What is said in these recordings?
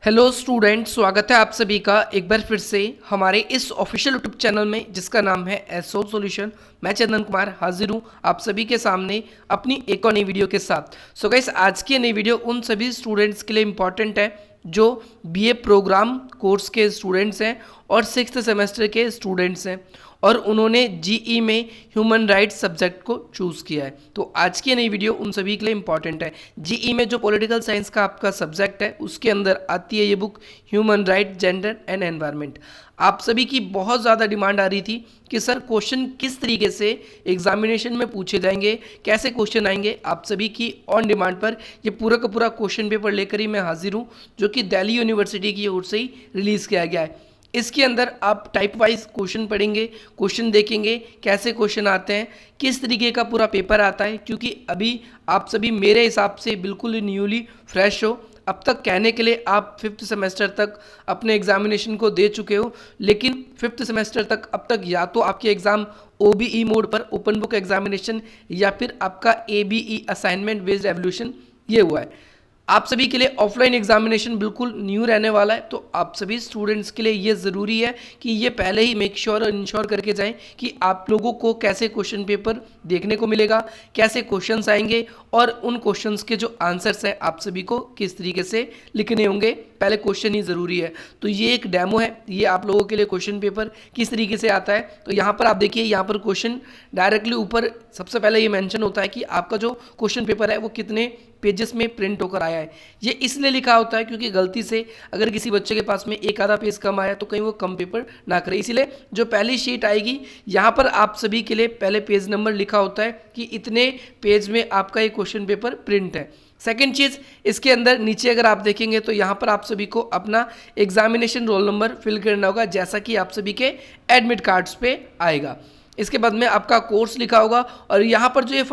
Hello student, स्वागत है आप सभी का एक बार फिर से हमारे इस ऑफिशियल यूट्यूब चैनल में जिसका नाम है एसओ सॉल्यूशन। मैं चंदन कुमार हाजिर हूँ आप सभी के सामने अपनी एक और नई वीडियो के साथ। सो गाइस, आज की नई वीडियो उन सभी स्टूडेंट्स के लिए इम्पॉर्टेंट है जो बीए प्रोग्राम कोर्स के स्टूडेंट्स हैं और 6th सेमेस्टर के स्टूडेंट्स हैं और उन्होंने जीई में ह्यूमन राइट्स सब्जेक्ट को चूज़ किया है। तो आज की नई वीडियो उन सभी के लिए इंपॉर्टेंट है। जीई में जो पॉलिटिकल साइंस का आपका सब्जेक्ट है उसके अंदर आती है ये book human right, gender and environment. आप सभी की बहुत ज़्यादा डिमांड आ रही थी कि सर क्वेश्चन किस तरीके से एग्जामिनेशन में पूछे जाएंगे, कैसे क्वेश्चन आएंगे। आप सभी की ऑन डिमांड पर ये पूरा का पूरा क्वेश्चन पेपर लेकर ही मैं हाजिर हूँ, जो कि दिल्ली यूनिवर्सिटी की ओर से ही रिलीज़ किया गया है। इसके अंदर आप टाइप वाइज क्वेश्चन पढ़ेंगे, क्वेश्चन देखेंगे कैसे क्वेश्चन आते हैं, किस तरीके का पूरा पेपर आता है, क्योंकि अभी आप सभी मेरे हिसाब से बिल्कुल न्यूली फ्रेश हो। अब तक कहने के लिए आप 5th सेमेस्टर तक अपने एग्जामिनेशन को दे चुके हो, लेकिन 5th सेमेस्टर तक अब तक या तो आपके एग्ज़ाम ओबीई मोड पर ओपन बुक एग्जामिनेशन या फिर आपका एबीई असाइनमेंट बेस्ड एवल्यूशन ये हुआ है। आप सभी के लिए ऑफलाइन एग्जामिनेशन बिल्कुल न्यू रहने वाला है, तो आप सभी स्टूडेंट्स के लिए ये ज़रूरी है कि ये पहले ही मेक श्योर और इंश्योर करके जाएं कि आप लोगों को कैसे क्वेश्चन पेपर देखने को मिलेगा, कैसे क्वेश्चंस आएंगे और उन क्वेश्चंस के जो आंसर्स हैं आप सभी को किस तरीके से लिखने होंगे। पहले क्वेश्चन ही ज़रूरी है। तो ये एक डेमो है, ये आप लोगों के लिए क्वेश्चन पेपर किस तरीके से आता है। तो यहाँ पर आप देखिए, यहाँ पर क्वेश्चन डायरेक्टली ऊपर सबसे पहले ये मेंशन होता है कि आपका जो क्वेश्चन पेपर है वो कितने पेजेस में प्रिंट होकर आया है। ये इसलिए लिखा होता है क्योंकि गलती से अगर किसी बच्चे के पास में एक आधा पेज कम आया तो कहीं वो कम पेपर ना करे, इसीलिए जो पहली शीट आएगी यहाँ पर आप सभी के लिए पहले पेज नंबर लिखा होता है कि इतने पेज में आपका ये क्वेश्चन पेपर प्रिंट है। सेकेंड चीज़, इसके अंदर नीचे अगर आप देखेंगे तो यहाँ पर आप सभी को अपना एग्जामिनेशन रोल नंबर फिल करना होगा, जैसा कि आप सभी के एडमिट कार्ड्स पे आएगा। इसके बाद में आपका कोर्स लिखा होगा और यहाँ पर जो ये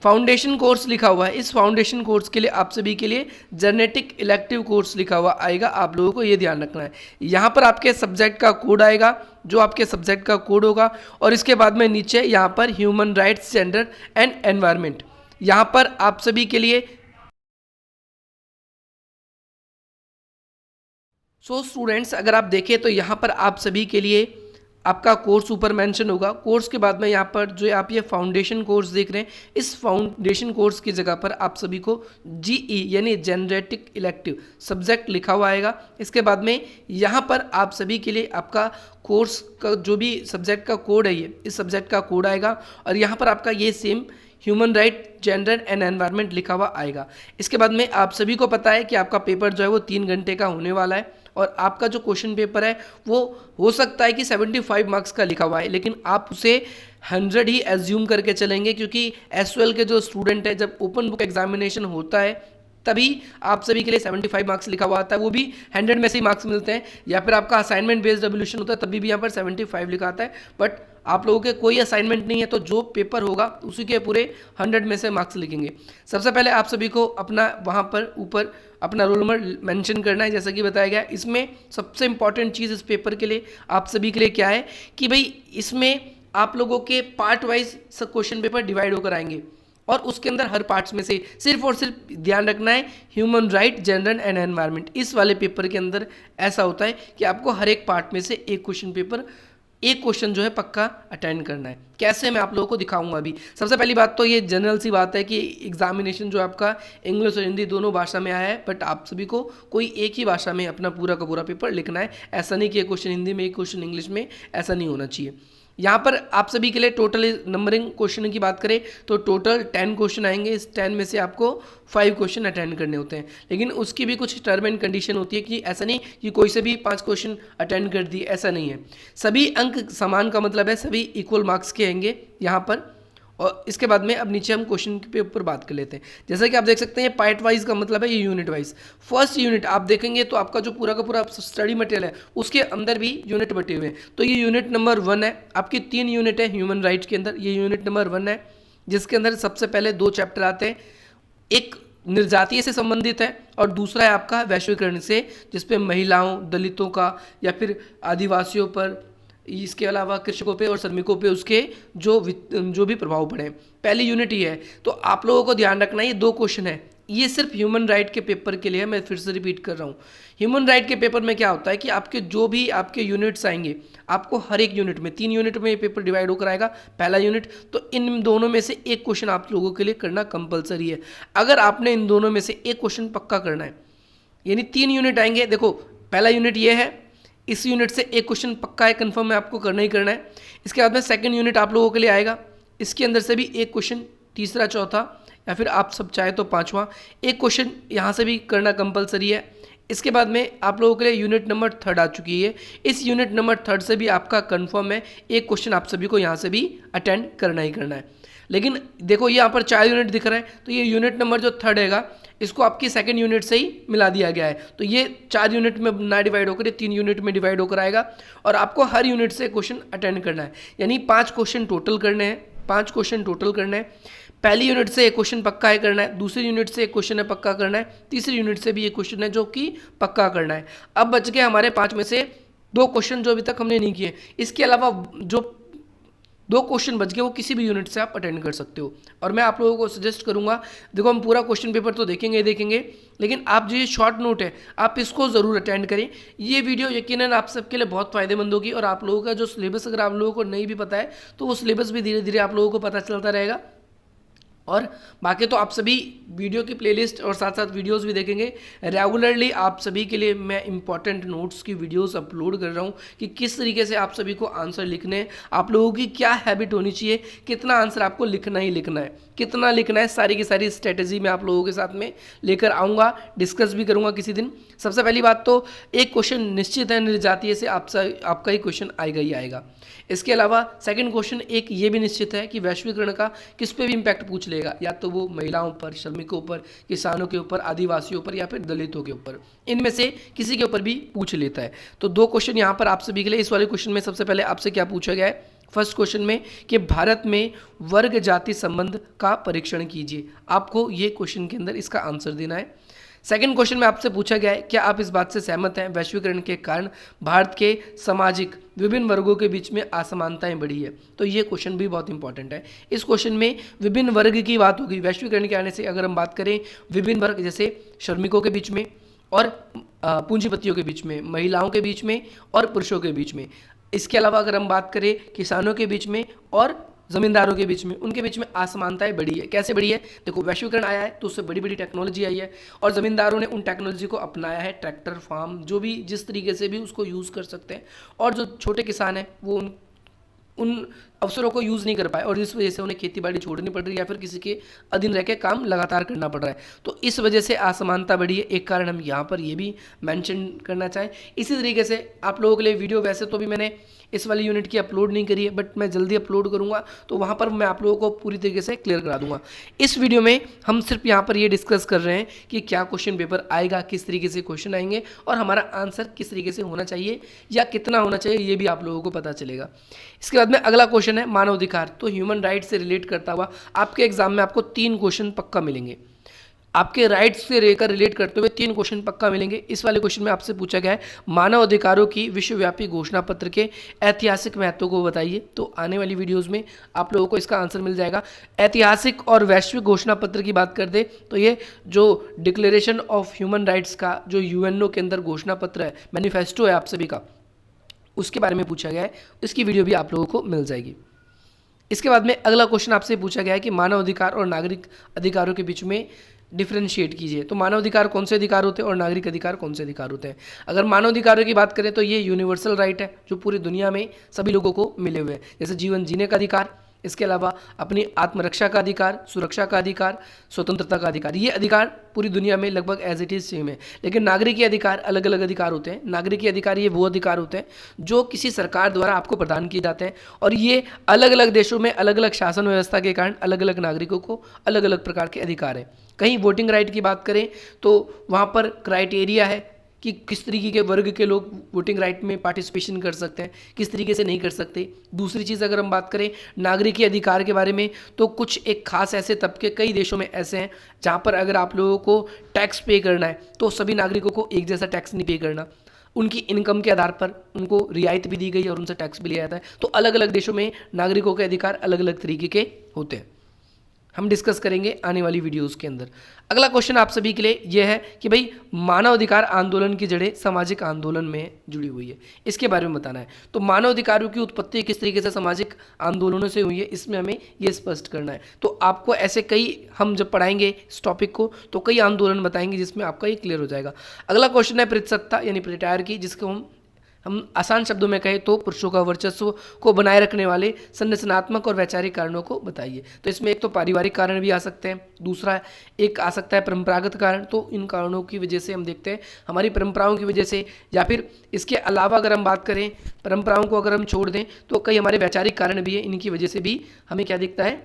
फाउंडेशन कोर्स लिखा हुआ है, इस फाउंडेशन कोर्स के लिए आप सभी के लिए जेनेटिक इलेक्टिव कोर्स लिखा हुआ आएगा। आप लोगों को ये ध्यान रखना है, यहाँ पर आपके सब्जेक्ट का कोड आएगा, जो आपके सब्जेक्ट का कोड होगा। और इसके बाद में नीचे यहाँ पर human rights, gender and environment, यहाँ पर आप सभी के लिए स्टूडेंट्स अगर आप देखें तो यहाँ पर आप सभी के लिए आपका कोर्स ऊपर मेंशन होगा। कोर्स के बाद में यहाँ पर जो आप ये फाउंडेशन कोर्स देख रहे हैं, इस फाउंडेशन कोर्स की जगह पर आप सभी को जीई यानी जेनेटिक इलेक्टिव सब्जेक्ट लिखा हुआ आएगा। इसके बाद में यहाँ पर आप सभी के लिए आपका कोर्स का जो भी सब्जेक्ट का कोड है, ये इस सब्जेक्ट का कोड आएगा और यहाँ पर आपका ये same human right, gender and environment लिखा हुआ आएगा। इसके बाद में आप सभी को पता है कि आपका पेपर जो है वो 3 घंटे का होने वाला है और आपका जो क्वेश्चन पेपर है वो हो सकता है कि 75 मार्क्स का लिखा हुआ है, लेकिन आप उसे 100 ही एज्यूम करके चलेंगे, क्योंकि एसओएल के जो स्टूडेंट है जब ओपन बुक एग्जामिनेशन होता है तभी आप सभी के लिए 75 मार्क्स लिखा हुआ आता है, वो भी 100 में से ही मार्क्स मिलते हैं। या फिर आपका असाइनमेंट बेस्ड एवल्यूशन होता है तभी भी यहाँ पर 75 लिखा आता है, बट आप लोगों के कोई असाइनमेंट नहीं है तो जो पेपर होगा उसी के पूरे 100 में से मार्क्स लिखेंगे। सबसे पहले आप सभी को अपना वहाँ पर ऊपर अपना रोल नंबर मेंशन करना है, जैसा कि बताया गया। इसमें सबसे इंपॉर्टेंट चीज़ इस पेपर के लिए आप सभी के लिए क्या है कि भाई इसमें आप लोगों के पार्ट वाइज सब क्वेश्चन पेपर डिवाइड होकर आएंगे और उसके अंदर हर पार्ट्स में से सिर्फ और सिर्फ ध्यान रखना है human right, gender and environment. इस वाले पेपर के अंदर ऐसा होता है कि आपको हर एक पार्ट में से एक क्वेश्चन जो है पक्का अटेंड करना है। कैसे, मैं आप लोगों को दिखाऊंगा अभी। सबसे पहली बात तो ये जनरल सी बात है कि एग्जामिनेशन जो आपका इंग्लिश और हिंदी दोनों भाषा में आया है, बट आप सभी को कोई एक ही भाषा में अपना पूरा का पूरा पेपर लिखना है। ऐसा नहीं कि एक क्वेश्चन हिंदी में एक क्वेश्चन इंग्लिश में, ऐसा नहीं होना चाहिए। यहाँ पर आप सभी के लिए टोटल नंबरिंग क्वेश्चन की बात करें तो टोटल 10 क्वेश्चन आएंगे। इस 10 में से आपको 5 क्वेश्चन अटेंड करने होते हैं, लेकिन उसकी भी कुछ टर्म एंड कंडीशन होती है कि ऐसा नहीं कि कोई से भी 5 क्वेश्चन अटेंड कर दिए, ऐसा नहीं है। सभी अंक समान का मतलब है सभी इक्वल मार्क्स के आएंगे यहाँ पर। और इसके बाद में अब नीचे हम क्वेश्चन के ऊपर बात कर लेते हैं। जैसा कि आप देख सकते हैं पार्ट वाइज का मतलब है ये यूनिट वाइज। फर्स्ट यूनिट आप देखेंगे तो आपका जो पूरा का पूरा स्टडी मटेरियल है उसके अंदर भी यूनिट बटे हुए हैं। तो ये यूनिट नंबर 1 है। आपकी 3 यूनिट है ह्यूमन राइट्स के अंदर, ये यूनिट नंबर 1 है, जिसके अंदर सबसे पहले 2 चैप्टर आते हैं। एक निर्जातीय से संबंधित है और दूसरा है आपका वैश्वीकरण से, जिसपे महिलाओं, दलितों का या फिर आदिवासियों पर, इसके अलावा कृषकों पे और श्रमिकों पे उसके जो भी प्रभाव पड़े। पहली यूनिट ये है। तो आप लोगों को ध्यान रखना है ये 2 क्वेश्चन है, ये सिर्फ ह्यूमन राइट के पेपर के लिए है, मैं फिर से रिपीट कर रहा हूँ। ह्यूमन राइट के पेपर में क्या होता है कि आपके जो भी आपके यूनिट्स आएंगे, आपको हर एक यूनिट में 3 यूनिट में ये पेपर डिवाइड होकर आएगा, पहला यूनिट। तो इन दोनों में से एक क्वेश्चन आप लोगों के लिए करना कंपलसरी है। अगर आपने इन दोनों में से एक क्वेश्चन पक्का करना है, यानी 3 यूनिट आएंगे, देखो पहला यूनिट ये है, इस यूनिट से एक क्वेश्चन पक्का है, कंफर्म है, आपको करना ही करना है। इसके बाद में सेकंड यूनिट आप लोगों के लिए आएगा, इसके अंदर से भी एक क्वेश्चन, तीसरा, चौथा, या फिर आप सब चाहे तो पांचवा, एक क्वेश्चन यहाँ से भी करना कंपलसरी है। इसके बाद में आप लोगों के लिए यूनिट नंबर 3 आ चुकी है। इस यूनिट नंबर 3 से भी आपका कंफर्म है, एक क्वेश्चन आप सभी को यहाँ से भी अटेंड करना ही करना है। लेकिन देखो यहाँ पर 4 यूनिट दिख रहा है, तो ये यूनिट नंबर जो 3 हैगा, इसको आपकी सेकंड यूनिट से ही मिला दिया गया है। तो ये 4 यूनिट में ना डिवाइड होकर ये 3 यूनिट में डिवाइड होकर आएगा, और आपको हर यूनिट से क्वेश्चन अटेंड करना है, यानी 5 क्वेश्चन टोटल करने हैं। 5 क्वेश्चन टोटल करने हैं। पहली यूनिट से एक क्वेश्चन पक्का है करना है, दूसरी यूनिट से एक क्वेश्चन है पक्का करना है, तीसरी यूनिट से भी एक क्वेश्चन है जो कि पक्का करना है। अब बच गए हमारे 5 में से 2 क्वेश्चन जो अभी तक हमने नहीं किए। इसके अलावा जो 2 क्वेश्चन बच गए वो किसी भी यूनिट से आप अटेंड कर सकते हो। और मैं आप लोगों को सजेस्ट करूंगा, देखो हम पूरा क्वेश्चन पेपर तो देखेंगे ही देखेंगे, लेकिन आप जो ये शॉर्ट नोट है आप इसको ज़रूर अटेंड करें। ये वीडियो यकीनन आप सबके लिए बहुत फ़ायदेमंद होगी, और आप लोगों का जो सिलेबस अगर आप लोगों को नहीं भी पता है तो वो सिलेबस भी धीरे धीरे आप लोगों को पता चलता रहेगा। और बाकी तो आप सभी वीडियो की प्लेलिस्ट और साथ साथ वीडियोस भी देखेंगे। रेगुलरली आप सभी के लिए मैं इंपॉर्टेंट नोट्स की वीडियोस अपलोड कर रहा हूँ कि किस तरीके से आप सभी को आंसर लिखने हैं, आप लोगों की क्या हैबिट होनी चाहिए, कितना आंसर आपको लिखना ही लिखना है, कितना लिखना है, सारी की सारी स्ट्रेटेजी मैं आप लोगों के साथ में लेकर आऊँगा, डिस्कस भी करूँगा किसी दिन। सबसे पहली बात तो एक क्वेश्चन निश्चित है, निर्जातीय से आपका ही क्वेश्चन आएगा ही आएगा। इसके अलावा सेकंड क्वेश्चन एक ये भी निश्चित है कि वैश्वीकरण का किस पे भी इम्पैक्ट पूछ लेगा, या तो वो महिलाओं पर, श्रमिकों पर, किसानों के ऊपर, आदिवासियों पर, या फिर दलितों के ऊपर, इनमें से किसी के ऊपर भी पूछ लेता है। तो 2 क्वेश्चन यहाँ पर आप सभी के लिए। इस वाले क्वेश्चन में सबसे पहले आपसे क्या पूछा गया है, फर्स्ट क्वेश्चन में कि भारत में वर्ग जाति संबंध का परीक्षण कीजिए। आपको ये क्वेश्चन के अंदर इसका आंसर देना है। सेकंड क्वेश्चन में आपसे पूछा गया है, क्या आप इस बात से सहमत हैं वैश्वीकरण के कारण भारत के सामाजिक विभिन्न वर्गों के बीच में असमानताएं बढ़ी है। तो ये क्वेश्चन भी बहुत इंपॉर्टेंट है। इस क्वेश्चन में विभिन्न वर्ग की बात होगी। वैश्वीकरण के आने से अगर हम बात करें विभिन्न वर्ग, जैसे श्रमिकों के बीच में और पूंजीपतियों के बीच में, महिलाओं के बीच में और पुरुषों के बीच में। इसके अलावा अगर हम बात करें किसानों के बीच में और ज़मींदारों के बीच में, उनके बीच में असमानताएं बढ़ी है। कैसे बढ़ी है? देखो वैश्वीकरण आया है तो उससे बड़ी बड़ी टेक्नोलॉजी आई है, और ज़मींदारों ने उन टेक्नोलॉजी को अपनाया है, ट्रैक्टर, फार्म, जो भी जिस तरीके से भी उसको यूज़ कर सकते हैं। और जो छोटे किसान हैं वो उन अवसरों को यूज़ नहीं कर पाए, और इस वजह से उन्हें खेती बाड़ी छोड़नी पड़ रही है, या फिर किसी के अधीन रह के काम लगातार करना पड़ रहा है। तो इस वजह से असमानता बढ़ी है, एक कारण हम यहाँ पर ये भी मेंशन करना चाहें। इसी तरीके से आप लोगों के लिए वीडियो वैसे तो भी मैंने इस वाली यूनिट की अपलोड नहीं करी है, बट मैं जल्दी अपलोड करूँगा, तो वहाँ पर मैं आप लोगों को पूरी तरीके से क्लियर करा दूंगा। इस वीडियो में हम सिर्फ यहाँ पर ये डिस्कस कर रहे हैं कि क्या क्वेश्चन पेपर आएगा, किस तरीके से क्वेश्चन आएंगे, और हमारा आंसर किस तरीके से होना चाहिए या कितना होना चाहिए, ये भी आप लोगों को पता चलेगा। इसके बाद में अगला क्वेश्चन है मानवाधिकार। तो ह्यूमन राइट से रिलेट करता हुआ आपके एग्जाम में आपको 3 क्वेश्चन पक्का मिलेंगे। आपके राइट्स से लेकर रिलेट करते हुए 3 क्वेश्चन पक्का मिलेंगे। इस वाले क्वेश्चन में आपसे पूछा गया है मानव अधिकारों की विश्वव्यापी घोषणा पत्र के ऐतिहासिक महत्व को बताइए। तो आने वाली वीडियोस में आप लोगों को इसका आंसर मिल जाएगा। ऐतिहासिक और वैश्विक घोषणा पत्र की बात कर दे तो ये जो डिक्लेरेशन ऑफ ह्यूमन राइट्स का जो यूएनओ के अंदर घोषणा पत्र है, मैनिफेस्टो है आप सभी का, उसके बारे में पूछा गया है। इसकी वीडियो भी आप लोगों को मिल जाएगी। इसके बाद में अगला क्वेश्चन आपसे पूछा गया है कि मानव अधिकार और नागरिक अधिकारों के बीच में डिफ्रेंशिएट कीजिए। तो मानव अधिकार कौन से अधिकार होते हैं और नागरिक अधिकार कौन से अधिकार होते हैं? अगर मानव अधिकारों की बात करें तो ये यूनिवर्सल राइट है जो पूरी दुनिया में सभी लोगों को मिले हुए हैं, जैसे जीवन जीने का अधिकार, इसके अलावा अपनी आत्मरक्षा का अधिकार, सुरक्षा का अधिकार, स्वतंत्रता का अधिकार। ये अधिकार पूरी दुनिया में लगभग एज इट इज़ सेम है। लेकिन नागरिकीय अधिकार अलग अलग अधिकार होते हैं। नागरिकीय अधिकार ये वो अधिकार होते हैं जो किसी सरकार द्वारा आपको प्रदान किए जाते हैं, और ये अलग अलग देशों में अलग अलग शासन व्यवस्था के कारण अलग अलग नागरिकों को अलग अलग प्रकार के अधिकार हैं। कहीं वोटिंग राइट की बात करें तो वहाँ पर क्राइटेरिया है कि किस तरीके के वर्ग के लोग वोटिंग राइट में पार्टिसिपेशन कर सकते हैं, किस तरीके से नहीं कर सकते। दूसरी चीज़ अगर हम बात करें नागरिकीय अधिकार के बारे में, तो कुछ एक खास ऐसे तबके कई देशों में ऐसे हैं जहाँ पर अगर आप लोगों को टैक्स पे करना है तो सभी नागरिकों को एक जैसा टैक्स नहीं पे करना, उनकी इनकम के आधार पर उनको रियायत भी दी गई और उनसे टैक्स भी लिया जाता है। तो अलग अलग देशों में नागरिकों के अधिकार अलग अलग तरीके के होते हैं। हम डिस्कस करेंगे आने वाली वीडियोस के अंदर। अगला क्वेश्चन आप सभी के लिए यह है कि भाई मानवाधिकार आंदोलन की जड़ें सामाजिक आंदोलन में जुड़ी हुई है, इसके बारे में बताना है। तो मानवाधिकारों की उत्पत्ति किस तरीके से सामाजिक आंदोलनों से हुई है, इसमें हमें ये स्पष्ट करना है। तो आपको ऐसे कई, हम जब पढ़ाएंगे इस टॉपिक को तो कई आंदोलन बताएंगे जिसमें आपका ये क्लियर हो जाएगा। अगला क्वेश्चन है प्रीतसत्ता यानी प्रिटायर की, जिसको हम आसान शब्दों में कहें तो पुरुषों का वर्चस्व को बनाए रखने वाले संरचनात्मक और वैचारिक कारणों को बताइए। तो इसमें एक तो पारिवारिक कारण भी आ सकते हैं, दूसरा एक आ सकता है परंपरागत कारण। तो इन कारणों की वजह से हम देखते हैं हमारी परंपराओं की वजह से, या फिर इसके अलावा अगर हम बात करें परंपराओं को अगर हम छोड़ दें तो कई हमारे वैचारिक कारण भी है, इनकी वजह से भी हमें क्या दिखता है,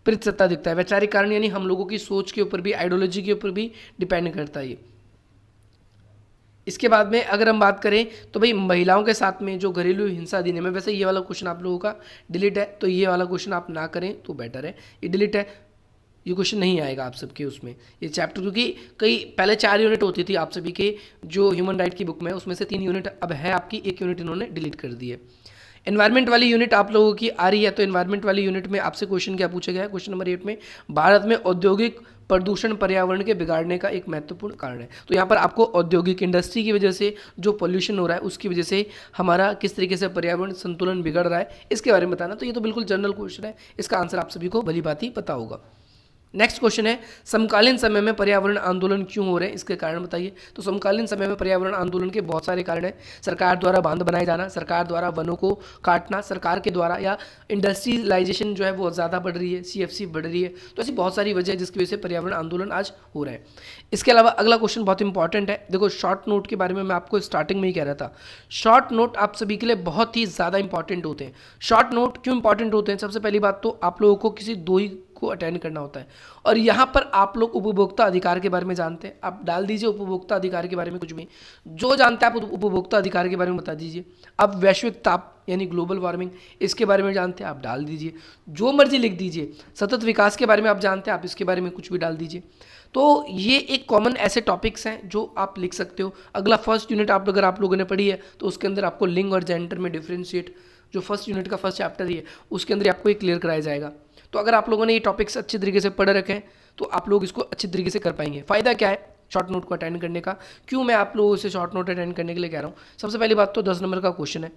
प्रीतसत्ता दिखता है। वैचारिक कारण यानी हम लोगों की सोच के ऊपर भी, आइडियोलॉजी के ऊपर भी डिपेंड करता है ये। इसके बाद में अगर हम बात करें तो भाई महिलाओं के साथ में जो घरेलू हिंसा अधिनियम है, वैसे ये वाला क्वेश्चन आप लोगों का डिलीट है, तो ये वाला क्वेश्चन आप ना करें तो बेटर है, ये डिलीट है, ये क्वेश्चन नहीं आएगा आप सबके उसमें ये चैप्टर, क्योंकि कई पहले 4 यूनिट होती थी आप सभी के जो ह्यूमन राइट की बुक में, उसमें से 3 यूनिट अब है आपकी, 1 यूनिट इन्होंने डिलीट कर दी है। एनवायरमेंट वाली यूनिट आप लोगों की आ रही है, तो एनवायरमेंट वाली यूनिट में आपसे क्वेश्चन क्या पूछा गया है, क्वेश्चन नंबर 8 में भारत में औद्योगिक प्रदूषण पर्यावरण के बिगाड़ने का एक महत्वपूर्ण कारण है। तो यहाँ पर आपको औद्योगिक इंडस्ट्री की वजह से जो पोल्यूशन हो रहा है उसकी वजह से हमारा किस तरीके से पर्यावरण संतुलन बिगड़ रहा है, इसके बारे में बताना। तो ये तो बिल्कुल जनरल क्वेश्चन है, इसका आंसर आप सभी को भली भांति ही पता होगा। नेक्स्ट क्वेश्चन है समकालीन समय में पर्यावरण आंदोलन क्यों हो रहे हैं, इसके कारण बताइए। तो समकालीन समय में पर्यावरण आंदोलन के बहुत सारे कारण हैं। सरकार द्वारा बांध बनाए जाना, सरकार द्वारा वनों को काटना, सरकार के द्वारा या इंडस्ट्रियलाइजेशन जो है वो ज़्यादा बढ़ रही है, CFC बढ़ रही है। तो ऐसी बहुत सारी वजह है जिसकी वजह से पर्यावरण आंदोलन आज हो रहा है। इसके अलावा अगला क्वेश्चन बहुत इंपॉर्टेंट है। देखो शॉर्ट नोट के बारे में मैं आपको स्टार्टिंग में ही कह रहा था, शॉर्ट नोट आप सभी के लिए बहुत ही ज़्यादा इंपॉर्टेंट होते हैं। शॉर्ट नोट क्यों इंपॉर्टेंट होते हैं, सबसे पहली बात तो आप लोगों को किसी 2 ही को अटेंड करना होता है, और यहाँ पर आप लोग उपभोक्ता अधिकार के बारे में जानते हैं, आप डाल दीजिए उपभोक्ता अधिकार के बारे में कुछ भी जो जानते हैं आप उपभोक्ता अधिकार के बारे में बता दीजिए। आप वैश्विक ताप यानी ग्लोबल वार्मिंग इसके बारे में जानते हैं, आप डाल दीजिए, जो मर्जी लिख दीजिए। सतत विकास के बारे में आप जानते हैं, आप इसके बारे में कुछ भी डाल दीजिए। तो ये एक कॉमन ऐसे टॉपिक्स हैं जो आप लिख सकते हो। अगला फर्स्ट यूनिट अगर आप लोगों ने पढ़ी है तो उसके अंदर आपको लिंग और जेंडर में डिफ्रेंशिएट, जो फर्स्ट यूनिट का फर्स्ट चैप्टर ही है उसके अंदर आपको ये क्लियर कराया जाएगा। तो अगर आप लोगों ने ये टॉपिक्स अच्छे तरीके से पढ़ रखे हैं तो आप लोग इसको अच्छी तरीके से कर पाएंगे। फ़ायदा क्या है शॉर्ट नोट को अटेंड करने का, क्यों मैं आप लोगों से शॉर्ट नोट अटेंड करने के लिए कह रहा हूँ। सबसे पहली बात तो 10 नंबर का क्वेश्चन है,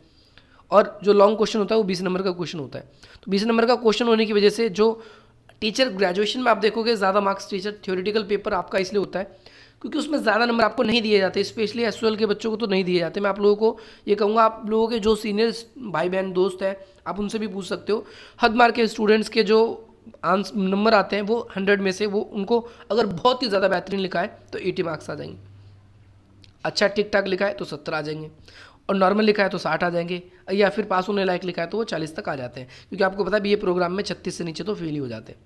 और जो लॉन्ग क्वेश्चन होता है वो 20 नंबर का क्वेश्चन होता है। तो 20 नंबर का क्वेश्चन होने की वजह से जो टीचर ग्रेजुएशन में आप देखोगे ज़्यादा मार्क्स टीचर थ्योरेटिकल पेपर आपका इसलिए होता है क्योंकि उसमें ज़्यादा नंबर आपको नहीं दिए जाते, स्पेशली SOL के बच्चों को तो नहीं दिए जाते। मैं आप लोगों को ये कहूँगा, आप लोगों के जो सीनियर भाई बहन दोस्त हैं आप उनसे भी पूछ सकते हो। हद मार्क के स्टूडेंट्स के जो नंबर आते हैं वो 100 में से वो उनको अगर बहुत ही ज़्यादा बेहतरीन लिखा है तो 80 मार्क्स आ जाएंगे, अच्छा ठीक ठाक लिखा है तो 70 आ जाएंगे, और नॉर्मल लिखा है तो 60 आ जाएंगे, या फिर पास होने लायक लिखा है तो वो 40 तक आ जाते हैं। क्योंकि आपको पता है BA प्रोग्राम में 36 से नीचे तो फेल ही हो जाते हैं।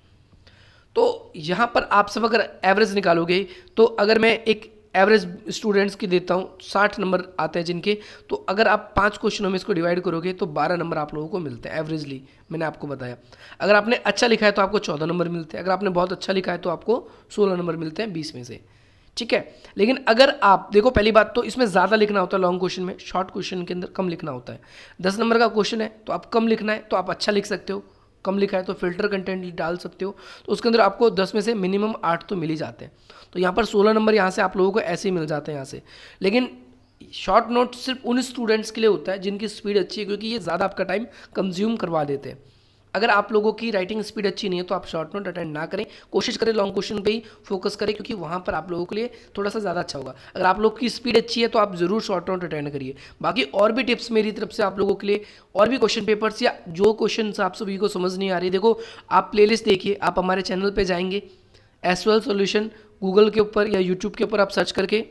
तो यहाँ पर आप सब अगर एवरेज निकालोगे तो अगर मैं एक एवरेज स्टूडेंट्स की देता हूँ 60 नंबर आते हैं जिनके, तो अगर आप 5 क्वेश्चनों में इसको डिवाइड करोगे तो 12 नंबर आप लोगों को मिलते हैं एवरेजली, मैंने आपको बताया। अगर आपने अच्छा लिखा है तो आपको 14 नंबर मिलते हैं, अगर आपने बहुत अच्छा लिखा है तो आपको 16 नंबर मिलते हैं 20 में से, ठीक है। लेकिन अगर आप देखो, पहली बात तो इसमें ज़्यादा लिखना होता है लॉन्ग क्वेश्चन में, शॉर्ट क्वेश्चन के अंदर कम लिखना होता है। 10 नंबर का क्वेश्चन है तो आप कम लिखना है तो आप अच्छा लिख सकते हो, कम लिखा है तो फिल्टर कंटेंट डाल सकते हो, तो उसके अंदर आपको 10 में से मिनिमम 8 तो मिल ही जाते हैं। तो यहाँ पर 16 नंबर यहाँ से आप लोगों को ऐसे ही मिल जाते हैं यहाँ से। लेकिन शॉर्ट नोट सिर्फ उन स्टूडेंट्स के लिए होता है जिनकी स्पीड अच्छी है, क्योंकि ये ज़्यादा आपका टाइम कंज्यूम करवा देते हैं। अगर आप लोगों की राइटिंग स्पीड अच्छी नहीं है तो आप शॉर्ट नोट अटेंड ना करें, कोशिश करें लॉन्ग क्वेश्चन पे ही फोकस करें, क्योंकि वहाँ पर आप लोगों के लिए थोड़ा सा ज़्यादा अच्छा होगा। अगर आप लोग की स्पीड अच्छी है तो आप ज़रूर शॉर्ट नोट अटेंड करिए। बाकी और भी टिप्स मेरी तरफ से आप लोगों के लिए, और भी क्वेश्चन पेपर्स या जो क्वेश्चन आप सभी को समझ नहीं आ रही, देखो आप प्लेलिस्ट देखिए, आप हमारे चैनल पर जाएंगे SOL सॉल्यूशन गूगल के ऊपर या यूट्यूब के ऊपर आप सर्च करके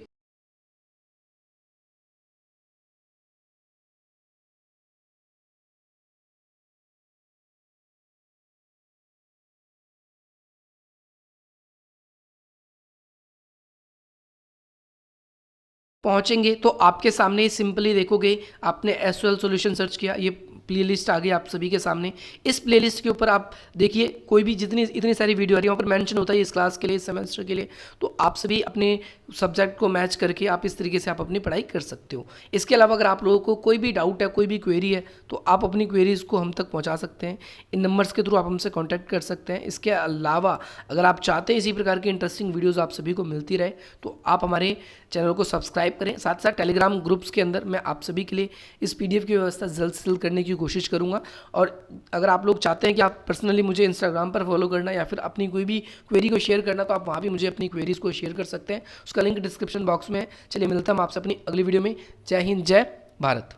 पहुंचेंगे तो आपके सामने सिंपली देखोगे आपने SOL सॉल्यूशन सर्च किया, ये प्लेलिस्ट आ गई आप सभी के सामने। इस प्लेलिस्ट के ऊपर आप देखिए कोई भी जितनी इतनी सारी वीडियो आ रही है वहाँ पर मेंशन होता है इस क्लास के लिए, इस सेमेस्टर के लिए। तो आप सभी अपने सब्जेक्ट को मैच करके आप इस तरीके से आप अपनी पढ़ाई कर सकते हो। इसके अलावा अगर आप लोगों को कोई भी डाउट है, कोई भी क्वेरी है, तो आप अपनी क्वेरीज को हम तक पहुँचा सकते हैं। इन नंबर्स के थ्रू आप हमसे कॉन्टैक्ट कर सकते हैं। इसके अलावा अगर आप चाहते हैं इसी प्रकार की इंटरेस्टिंग वीडियोज़ आप सभी को मिलती रहे तो आप हमारे चैनल को सब्सक्राइब करें। साथ साथ टेलीग्राम ग्रुप्स के अंदर मैं आप सभी के लिए इस PDF की व्यवस्था जल्द से जल्द करने की कोशिश करूंगा। और अगर आप लोग चाहते हैं कि आप पर्सनली मुझे इंस्टाग्राम पर फॉलो करना या फिर अपनी कोई भी क्वेरी को शेयर करना, तो आप वहाँ भी मुझे अपनी क्वेरीज को शेयर कर सकते हैं। उसका लिंक डिस्क्रिप्शन बॉक्स में है। चलिए मिलता हूँ आपसे अपनी अगली वीडियो में। जय हिंद, जय भारत।